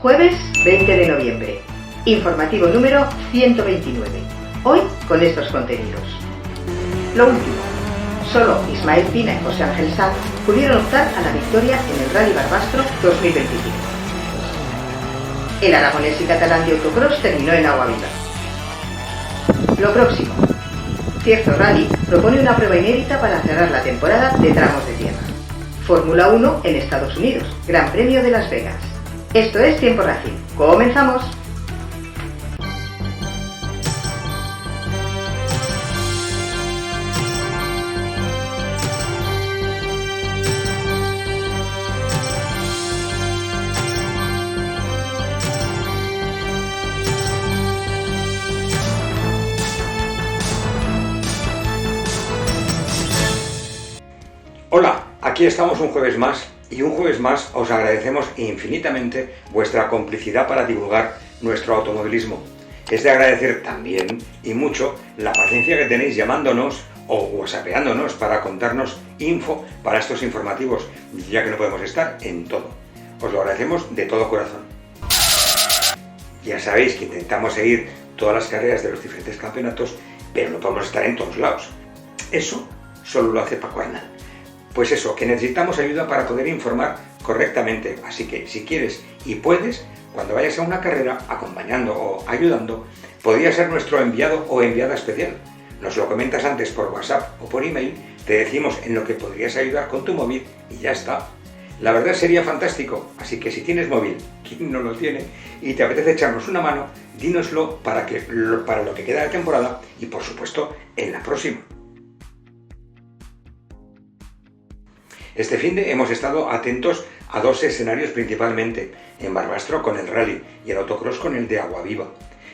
Jueves 20 de noviembre. Informativo número 129. Hoy con estos contenidos. Lo último. Solo Ismael Pina y José Ángel Sanz pudieron optar a la victoria en el Rally Barbastro 2025. El aragonés y catalán de autocross terminó en Agua Viva. Lo próximo. Cierzo Rally propone una prueba inédita para cerrar la temporada de tramos de tierra. Fórmula 1 en Estados Unidos, Gran Premio de Las Vegas. Esto es Tiempo Racing. ¡Comenzamos! Hola, aquí estamos un jueves más y un jueves más os agradecemos infinitamente vuestra complicidad para divulgar nuestro automovilismo. Es de agradecer también y mucho la paciencia que tenéis llamándonos o whatsappeándonos para contarnos info para estos informativos, ya que no podemos estar en todo. Os lo agradecemos de todo corazón. Ya sabéis que intentamos seguir todas las carreras de los diferentes campeonatos, pero no podemos estar en todos lados. Eso solo lo hace Paco Arnal. Pues eso, que necesitamos ayuda para poder informar correctamente, así que si quieres y puedes, cuando vayas a una carrera, acompañando o ayudando, podría ser nuestro enviado o enviada especial. Nos lo comentas antes por WhatsApp o por email, te decimos en lo que podrías ayudar con tu móvil y ya está. La verdad sería fantástico, así que si tienes móvil, ¿quién no lo tiene? Y te apetece echarnos una mano, dínoslo para lo que queda de temporada y por supuesto en la próxima. Este finde hemos estado atentos a dos escenarios principalmente, en Barbastro con el Rally y el autocross con el de Agua Viva.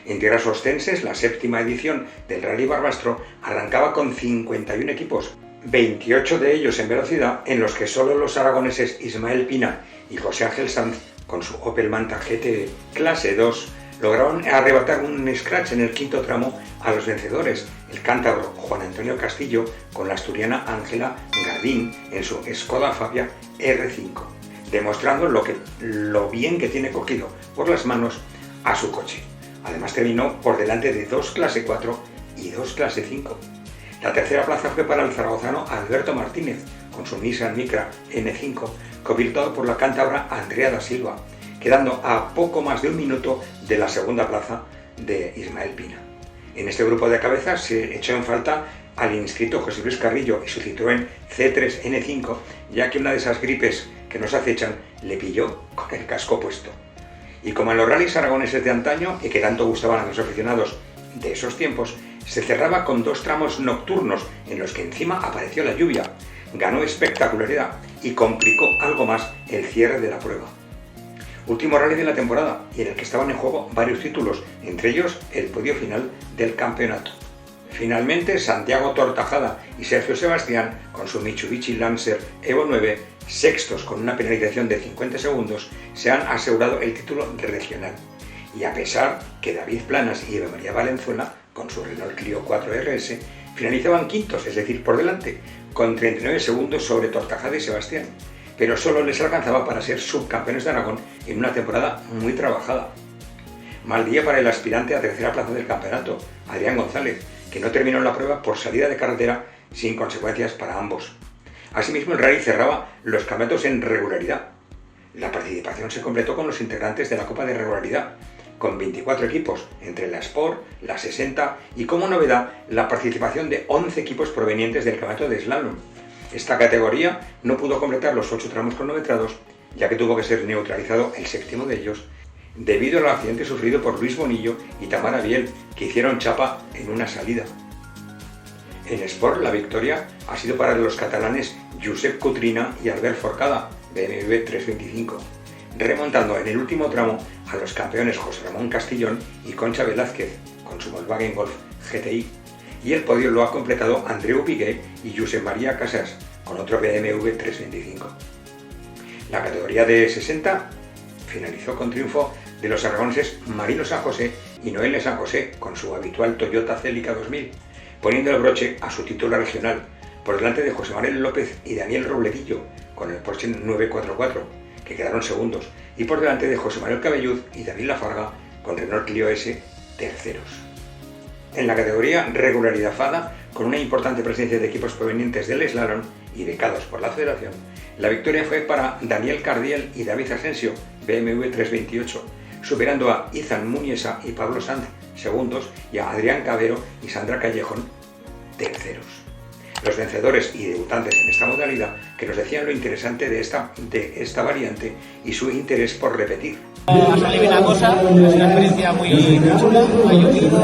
En tierras ostenses, la séptima edición del Rally Barbastro arrancaba con 51 equipos, 28 de ellos en velocidad, en los que solo los aragoneses Ismael Pina y José Ángel Sanz, con su Opel Manta GT Clase 2, lograron arrebatar un scratch en el quinto tramo a los vencedores, el cántabro Juan Antonio Castillo con la asturiana Ángela Gardín en su Skoda Fabia R5, demostrando lo bien que tiene cogido por las manos a su coche. Además terminó por delante de 2 Clase 4 y 2 Clase 5. La tercera plaza fue para el zaragozano Alberto Martínez con su Nissan Micra N5, copilotada por la cántabra Andrea da Silva, quedando a poco más de un minuto de la segunda plaza de Ismael Pina. En este grupo de cabezas se echó en falta al inscrito José Luis Carrillo y su Citroën C3 N5, ya que una de esas gripes que nos acechan le pilló con el casco puesto. Y como en los rallies aragoneses de antaño, y que tanto gustaban a los aficionados de esos tiempos, se cerraba con 2 tramos nocturnos en los que encima apareció la lluvia, ganó espectacularidad y complicó algo más el cierre de la prueba. Último rally de la temporada y en el que estaban en juego varios títulos, entre ellos el podio final del campeonato. Finalmente, Santiago Tortajada y Sergio Sebastián, con su Mitsubishi Lancer Evo 9, sextos con una penalización de 50 segundos, se han asegurado el título regional. Y a pesar que David Planas y Eva María Valenzuela, con su Renault Clio 4 RS, finalizaban quintos, es decir, por delante, con 39 segundos sobre Tortajada y Sebastián, pero solo les alcanzaba para ser subcampeones de Aragón en una temporada muy trabajada. Mal día para el aspirante a tercera plaza del campeonato, Adrián González, que no terminó la prueba por salida de carretera sin consecuencias para ambos. Asimismo, el rally cerraba los campeonatos en regularidad. La participación se completó con los integrantes de la Copa de Regularidad, con 24 equipos, entre la Sport, la 60 y como novedad la participación de 11 equipos provenientes del campeonato de slalom. Esta categoría no pudo completar los 8 tramos cronometrados, ya que tuvo que ser neutralizado el séptimo de ellos, debido al accidente sufrido por Luis Bonillo y Tamara Biel, que hicieron chapa en una salida. En Sport, la victoria ha sido para los catalanes Josep Cutrina y Albert Forcada, BMW 325, remontando en el último tramo a los campeones José Ramón Castillón y Concha Velázquez, con su Volkswagen Golf GTI. Y el podio lo ha completado Andreu Piguet y Josep María Casas, con otro BMW 325. La categoría de 60 finalizó con triunfo de los aragoneses Marino San José y Noel San José con su habitual Toyota Celica 2000, poniendo el broche a su título regional, por delante de José Manuel López y Daniel Robledillo, con el Porsche 944, que quedaron segundos, y por delante de José Manuel Cabelluz y David Lafarga con Renault Clio S terceros. En la categoría regularidad FADA, con una importante presencia de equipos provenientes del slalom y becados por la federación, la victoria fue para Daniel Cardiel y David Asensio, BMW 328, superando a Izan Muniesa y Pablo Sanz, segundos, y a Adrián Cabero y Sandra Callejón, terceros. Los vencedores y debutantes en esta modalidad que nos decían lo interesante de esta variante y su interés por repetir. Ha salido bien la cosa, es una experiencia muy chula, ha llovido,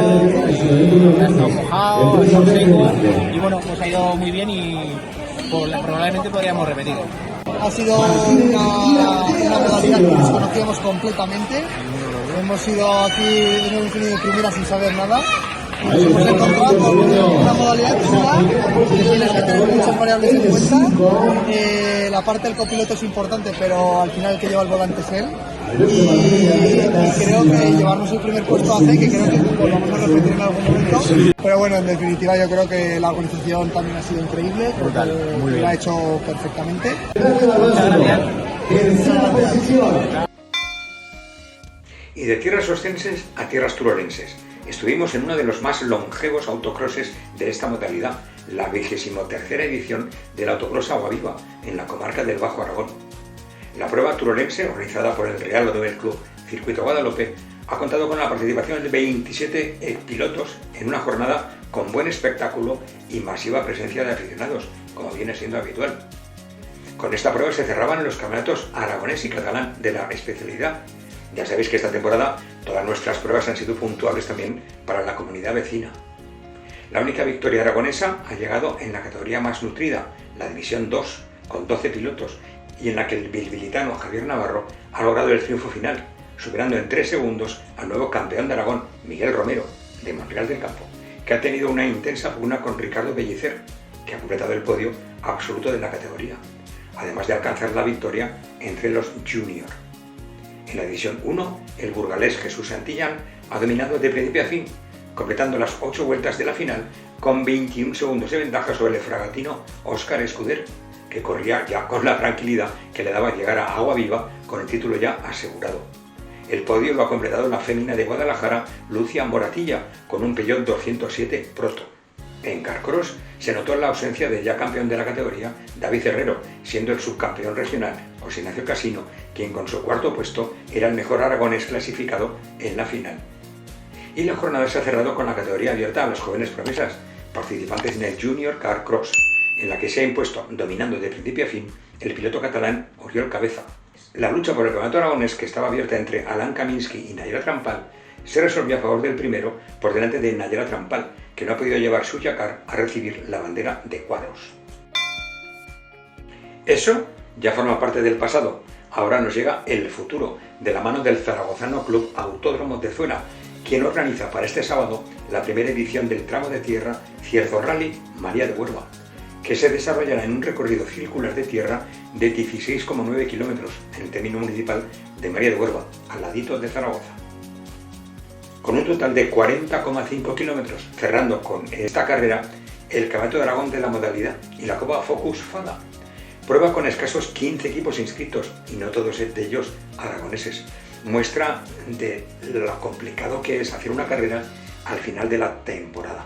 ha estado mojado, ha estado seco y bueno, pues ha ido muy bien y probablemente podríamos repetir. Ha sido una modalidad que desconocíamos completamente. Hemos ido aquí, hemos venido de primera sin saber nada. Nos hemos encontrado con una modalidad chula que tienes que tener muchas variables en cuenta. La parte del copiloto es importante, pero al final el que lleva el volante es él. Y creo que llevarnos el primer puesto hace que creo que lo vamos a repetir en algún momento. Pero bueno, en definitiva yo creo que la organización también ha sido increíble, creo que lo ha hecho perfectamente. Y de tierras ostenses a tierras turolenses. Estuvimos en uno de los más longevos autocrosses de esta modalidad, la 23ª edición del Autocross Aguaviva, en la comarca del Bajo Aragón. La prueba turolense, organizada por el Real Odover Club Circuito Guadalupe, ha contado con la participación de 27 pilotos en una jornada con buen espectáculo y masiva presencia de aficionados, como viene siendo habitual. Con esta prueba se cerraban los campeonatos aragonés y catalán de la especialidad. Ya sabéis que esta temporada todas nuestras pruebas han sido puntuables también para la comunidad vecina. La única victoria aragonesa ha llegado en la categoría más nutrida, la División 2, con 12 pilotos, y en la que el bilbilitano Javier Navarro ha logrado el triunfo final, superando en 3 segundos al nuevo campeón de Aragón, Miguel Romero, de Monreal del Campo, que ha tenido una intensa pugna con Ricardo Bellicer, que ha completado el podio absoluto de la categoría, además de alcanzar la victoria entre los juniors. En la División 1, el burgalés Jesús Santillán ha dominado de principio a fin, completando las 8 vueltas de la final con 21 segundos de ventaja sobre el fragatino Óscar Escuder, que corría ya con la tranquilidad que le daba llegar a Aguaviva con el título ya asegurado. El podio lo ha completado la fémina de Guadalajara, Lucia Moratilla, con un Peugeot 207 Proto. En Carcross se notó la ausencia del ya campeón de la categoría, David Herrero, siendo el subcampeón regional, José Ignacio Casino, quien con su cuarto puesto era el mejor aragonés clasificado en la final. Y la jornada se ha cerrado con la categoría abierta a las jóvenes promesas, participantes en el Junior Carcross, en la que se ha impuesto, dominando de principio a fin, el piloto catalán Oriol Cabeza. La lucha por el campeonato aragonés, que estaba abierta entre Alan Kaminsky y Nayara Trampal, se resolvió a favor del primero por delante de Nayara Trampal, que no ha podido llevar su Yakar a recibir la bandera de cuadros. Eso ya forma parte del pasado. Ahora nos llega el futuro, de la mano del zaragozano Club Autódromo de Zuela, quien organiza para este sábado la primera edición del tramo de tierra Cierzo Rally María de Huerva, que se desarrollará en un recorrido circular de tierra de 16,9 kilómetros en el término municipal de María de Huerva, al ladito de Zaragoza. Con un total de 40,5 kilómetros, cerrando con esta carrera el Campeonato de Aragón de la modalidad y la Copa Focus FADA. Prueba con escasos 15 equipos inscritos y no todos de ellos aragoneses. Muestra de lo complicado que es hacer una carrera al final de la temporada.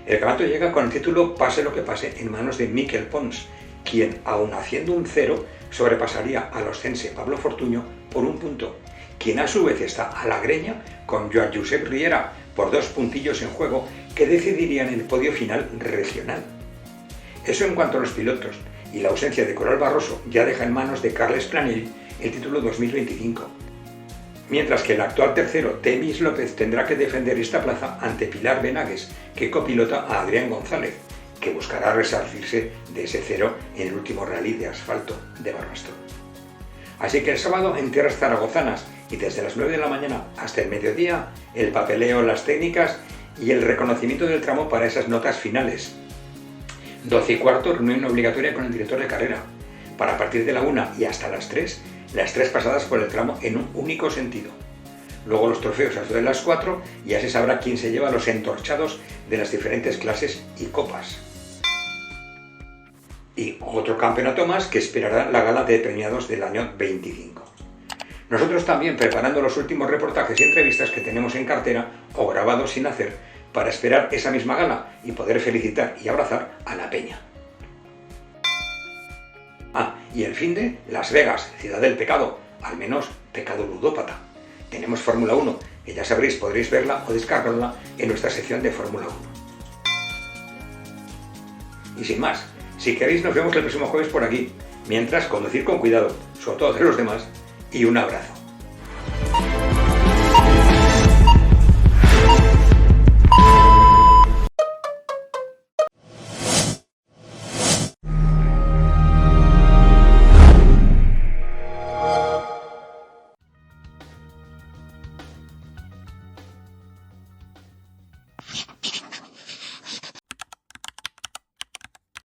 El campeonato llega con el título Pase lo que pase en manos de Miquel Pons, quien, aun haciendo un 0, sobrepasaría al oscense Pablo Fortuño por un punto, quien a su vez está a la greña con Joan Josep Riera por 2 puntillos en juego que decidirían el podio final regional. Eso en cuanto a los pilotos, y la ausencia de Coral Barroso ya deja en manos de Carles Planell el título 2025. Mientras que el actual tercero, Temis López, tendrá que defender esta plaza ante Pilar Benagues, que copilota a Adrián González, que buscará resarcirse de ese 0 en el último rally de asfalto de Barbastro. Así que el sábado en tierras zaragozanas y desde las 9 de la mañana hasta el mediodía, el papeleo, las técnicas y el reconocimiento del tramo para esas notas finales. 12:15, reunión obligatoria con el director de carrera, para a partir de la 1 y hasta las 3, las 3 pasadas por el tramo en un único sentido. Luego los trofeos a de las 4 y ya se sabrá quién se lleva los entorchados de las diferentes clases y copas. Y otro campeonato más que esperará la gala de premiados del año 25. Nosotros también preparando los últimos reportajes y entrevistas que tenemos en cartera o grabados sin hacer para esperar esa misma gala y poder felicitar y abrazar a la peña. Y el finde, Las Vegas, ciudad del pecado, al menos pecado ludópata. Tenemos Fórmula 1, que ya sabréis, podréis verla o descargarla en nuestra sección de Fórmula 1. Y sin más, si queréis nos vemos el próximo jueves por aquí. Mientras, conducir con cuidado, sobre todo de los demás, y un abrazo.